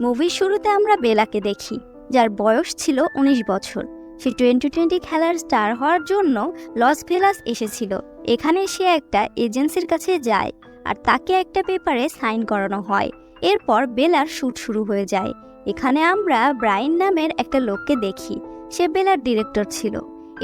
মুভির শুরুতে আমরা বেলাকে দেখি, যার বয়স ছিল ১৯ বছর। সে 2020 খেলার স্টার হওয়ার জন্য লস ভেগাস এসেছিল। এখানে সে একটা এজেন্সির কাছে যায় আর তাকে একটা পেপারে সাইন করানো হয়। এরপর বেলার শ্যুট শুরু হয়ে যায়। এখানে আমরা ব্রাইন নামের একটা লোককে দেখি। সে বেলার ডিরেক্টর ছিল।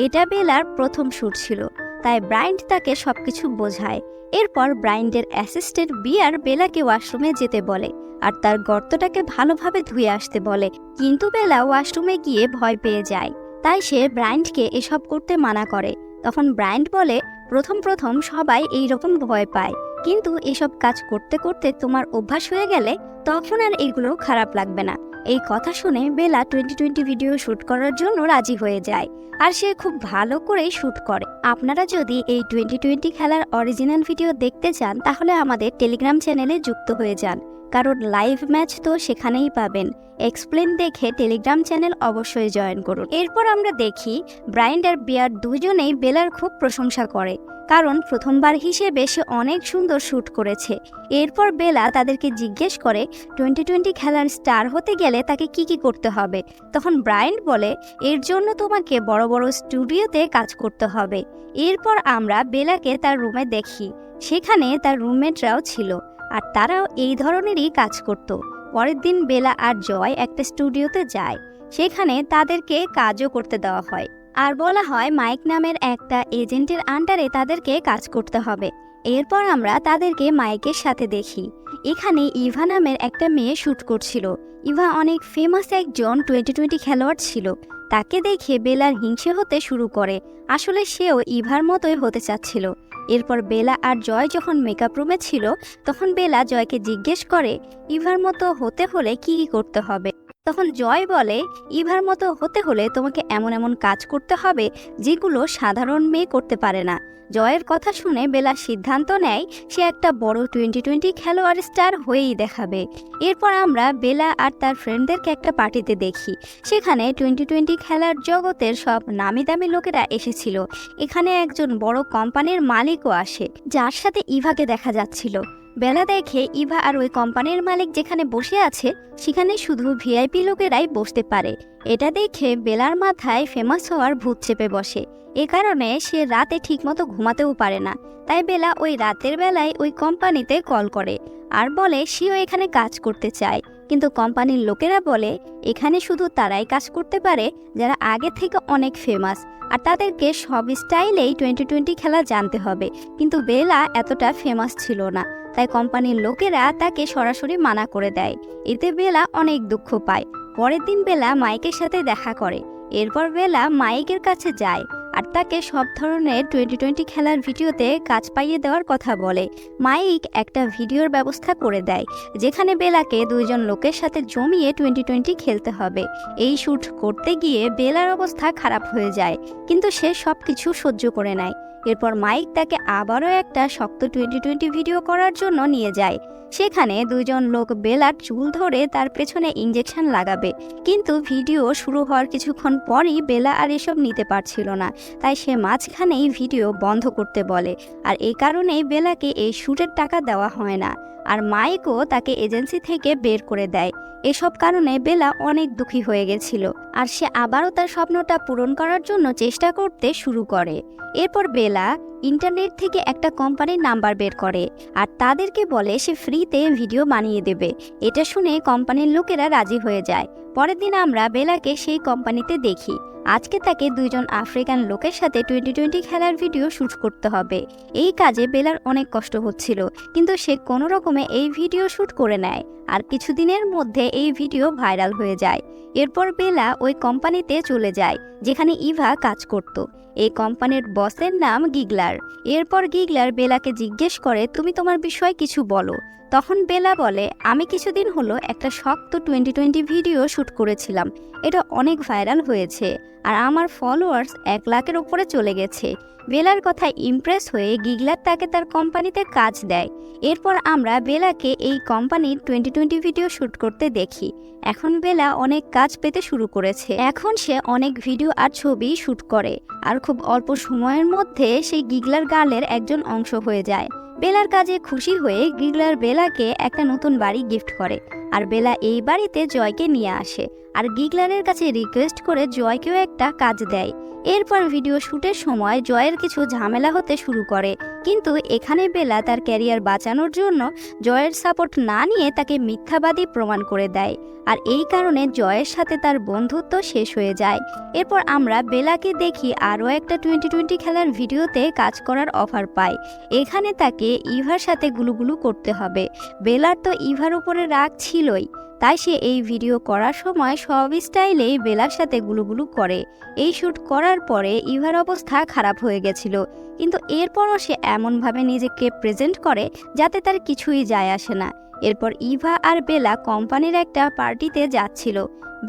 এটা বেলার প্রথম শ্যুট ছিল, তাই ব্রাইন্ড তাকে সবকিছু বোঝায়। এরপর ব্রাইন্ডের অ্যাসিস্ট্যান্ট বিয়ার বেলাকে ওয়াশরুমে যেতে বলে আর তার গর্তটাকে ভালোভাবে ধুয়ে আসতে বলে, কিন্তু বেলা ওয়াশরুমে গিয়ে ভয় পেয়ে যায়। তাই সে ব্রাইন্ডকে এসব করতে মানা করে। তখন ব্রাইন্ড বলে, প্রথম সবাই এইরকম ভয় পায়, কিন্তু এসব কাজ করতে করতে তোমার অভ্যাস হয়ে গেলে তখন আর এগুলো খারাপ লাগবে না। এই কথা শুনে বেলা 2020 ভিডিও শ্যুট করার জন্য রাজি হয়ে যায় আর সে খুব ভালো করেই শ্যুট করে। আপনারা যদি এই 2020 খেলার অরিজিনাল ভিডিও দেখতে চান তাহলে আমাদের টেলিগ্রাম চ্যানেলে যুক্ত হয়ে যান, কারণ লাইভ ম্যাচ তো সেখানেই পাবেন। এক্সপ্লেন দেখে টেলিগ্রাম চ্যানেল অবশ্যই জয়েন করুন। এরপর আমরা দেখি ব্রাইন্ড আর বিয়ার দুজনেই বেলার খুব প্রশংসা করে, কারণ প্রথমবার হিসেবে সে অনেক সুন্দর শ্যুট করেছে। এরপর বেলা তাদেরকে জিজ্ঞেস করে 2020 খেলার স্টার হতে গেলে তাকে কি করতে হবে। তখন ব্রাইন্ড বলে, এর জন্য তোমাকে বড় বড় স্টুডিওতে কাজ করতে হবে। এরপর আমরা বেলাকে তার রুমে দেখি। সেখানে তার রুমমেটরাও ছিল আর তারাও এই ধরনেরই কাজ করত। পরের দিন বেলা আর জয় একটা স্টুডিওতে যায়। সেখানে তাদেরকে কাজও করতে দেওয়া হয় আর বলা হয় মাইক নামের একটা এজেন্টের আন্ডারে তাদেরকে কাজ করতে হবে। এরপর আমরা তাদেরকে মাইকের সাথে দেখি। এখানে ইভা নামের একটা মেয়ে শ্যুট করছিল। ইভা অনেক ফেমাস একজন 2020 খেলোয়াড় ছিল। তাকে দেখে বেলার হিংসে হতে শুরু করে। আসলে সেও ইভার মতোই হতে চাচ্ছিল। এরপর বেলা আর জয় যখন মেকআপ রুমে ছিল তখন বেলা জয়কে জিজ্ঞেস করে, ইভার মতো হতে হলে কি করতে হবে। তখন জয় বলে, ইভার মতো হতে হলে তোমাকে এমন এমন কাজ করতে হবে যেগুলো সাধারণ মেয়ে করতে পারে না। জয়ের কথা শুনে বেলা সিদ্ধান্ত নেয় সে একটা বড় 2020 খেলোয়াড় স্টার হয়েই দেখাবে। এরপর আমরা বেলা আর তার ফ্রেন্ডদেরকে একটা পার্টিতে দেখি। সেখানে 2020 খেলার জগতের সব নামি দামি লোকেরা এসেছিল। এখানে একজন বড় কোম্পানির মালিকও আসে, যার সাথে ইভাকে দেখা যাচ্ছিল। বেলা দেখে ইভা আর ওই কোম্পানির মালিক যেখানে বসে আছে সেখানে শুধু ভিআইপি লোকেরাই বসতে পারে। এটা দেখে বেলার মাথায় ফেমাস হওয়ার ভূত চেপে বসে। এ কারণে সে রাতে ঠিকমতো ঘুমাতেও পারে না। তাই বেলা ওই রাতের বেলায় ওই কোম্পানিতে কল করে আর বলে সেও এখানে কাজ করতে চায়, কিন্তু কোম্পানির লোকেরা বলে এখানে শুধু তারাই কাজ করতে পারে যারা আগে থেকে অনেক ফেমাস আর তাদেরকে সব স্টাইলেই 2020 খেলা জানতে হবে। কিন্তু বেলা এতটা ফেমাস ছিল না, তাই কোম্পানির লোকেরা তাকে সরাসরি মানা করে দেয়। এতে বেলা অনেক দুঃখ পায়। পরের দিন বেলা মাইকের সাথে দেখা করে। এরপর বেলা মাইকের কাছে যায় আর তাকে সব ধরনের 2020 খেলার ভিডিওতে কাজ পাইয়ে দেওয়ার কথা বলে। মাইক একটা ভিডিওর ব্যবস্থা করে দেয় যেখানে বেলাকে দুইজন লোকের সাথে জমিয়ে 2020 খেলতে হবে। এই শ্যুট করতে গিয়ে বেলার অবস্থা খারাপ হয়ে যায়, কিন্তু সে সব কিছু সহ্য করে নেয়। এরপর মাইক তাকে আবারও একটা শক্ত 2020 ভিডিও করার জন্য নিয়ে যায়। সেখানে দুইজন লোক বেলার চুল ধরে তার পেছনে ইঞ্জেকশন লাগাবে, কিন্তু ভিডিও শুরু হওয়ার কিছুক্ষণ পরই বেলা আর এসব নিতে পারছিল না। তাই সে মাঝখানেই ভিডিও বন্ধ করতে বলে আর এই কারণেই বেলাকে এই শ্যুটের টাকা দেওয়া হয় না আর মাইকও তাকে এজেন্সি থেকে বের করে দেয়। এসব কারণে বেলা অনেক দুঃখী হয়ে গেছিল আর সে আবারও তার স্বপ্নটা পূরণ করার জন্য চেষ্টা করতে শুরু করে। এরপর বেলা ইন্টারনেট থেকে একটা কোম্পানির নাম্বার বের করে আর তাদেরকে বলে সে ফ্রিতে ভিডিও বানিয়ে দেবে। এটা শুনে কোম্পানির লোকেরা রাজি হয়ে যায়। পরের দিন আমরা বেলাকে সেই কোম্পানিতে দেখি। আজকে তাকে দুইজন আফ্রিকান লোকের সাথে 2020 খেলার ভিডিও শ্যুট করতে হবে। এই কাজে বেলার অনেক কষ্ট হচ্ছিল, কিন্তু সে কোনো রকমে এই ভিডিও শ্যুট করে নেয় আর কিছুদিনের মধ্যে এই ভিডিও ভাইরাল হয়ে যায়। এরপর বেলা ওই কোম্পানিতে চলে যায় যেখানে ইভা কাজ করত। এই কোম্পানির বসের নাম গিগলার। এরপর গিগলার বেলাকে জিজ্ঞেস করে, তুমি তোমার বিষয়ে কিছু বলো। তখন বেলা বলে, আমি কিছুদিন হলো একটা শক্ত 2020 ভিডিও শ্যুট করেছিলাম। এটা অনেক ভাইরাল হয়েছে আর আমার ফলোয়ার্স 1 লাখের উপরে চলে গেছে। বেলার কথায় ইমপ্রেস হয়ে গিগলার তাকে তার কোম্পানিতে কাজ দেয়। এরপর আমরা বেলাকে এই কোম্পানির 2020 ভিডিও শ্যুট করতে দেখি। এখন বেলা অনেক কাজ পেতে শুরু করেছে। এখন সে অনেক ভিডিও আর ছবি শ্যুট করে আর খুব অল্প সময়ের মধ্যে সেই গিগলার গার্লের একজন অংশ হয়ে যায়। বেলার কাজে খুশি হয়ে গিগলার বেলাকে একটা নতুন বাড়ি গিফট করে, আর বেলা এই বাড়িতে জয়কে নিয়ে আসে আর গিগলারের কাছে রিকোয়েস্ট করে জয়কেও একটা কাজ দেয়। এরপর ভিডিও শুটের সময় জয়ের কিছু ঝামেলা হতে শুরু করে, কিন্তু এখানে বেলা তার ক্যারিয়ার বাঁচানোর জন্য জয়ের সাপোর্ট না নিয়ে তাকে মিথ্যাবাদী প্রমাণ করে দেয়, আর এই কারণে জয়ের সাথে তার বন্ধুত্ব শেষ হয়ে যায়। এরপর আমরা বেলাকে দেখি আরও একটা 2020 খেলার ভিডিওতে কাজ করার অফার পায়। এখানে তাকে ইভার সাথে গুলুগুলু করতে হবে। বেলার তো ইভার উপরে রাগ ছিলই, তাই সে এই ভিডিও করার সময় সব স্টাইলেই বেলার সাথে গুলুগুলু করে। এই শ্যুট করার পরে ইভার অবস্থা খারাপ হয়ে গেছিল, কিন্তু এরপরও সে এমনভাবে নিজেকে প্রেজেন্ট করে যাতে তার কিছুই যায় আসে না। এরপর ইভা আর বেলা কোম্পানির একটা পার্টিতে যাচ্ছিল।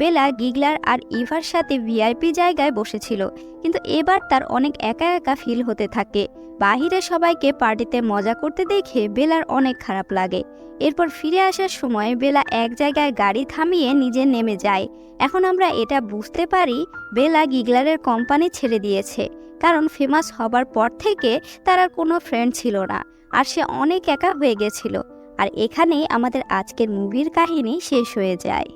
বেলা গিগলার আর ইভার সাথে ভিআইপি জায়গায় বসেছিল, কিন্তু এবার তার অনেক একা একা ফিল হতে থাকে। বাহিরে সবাইকে পার্টিতে মজা করতে দেখে বেলার অনেক খারাপ লাগে। এরপর ফিরে আসার সময় বেলা এক জায়গায় গাড়ি থামিয়ে নিজে নেমে যায়। এখন আমরা এটা বুঝতে পারি বেলা গিগলারের কোম্পানি ছেড়ে দিয়েছে, কারণ ফেমাস হবার পর থেকে তার আর কোনো ফ্রেন্ড ছিল না, আর সে অনেক একা হয়ে গেছিল। আর এখানেই আমাদের আজকের মুভির কাহিনী শেষ হয়ে যায়।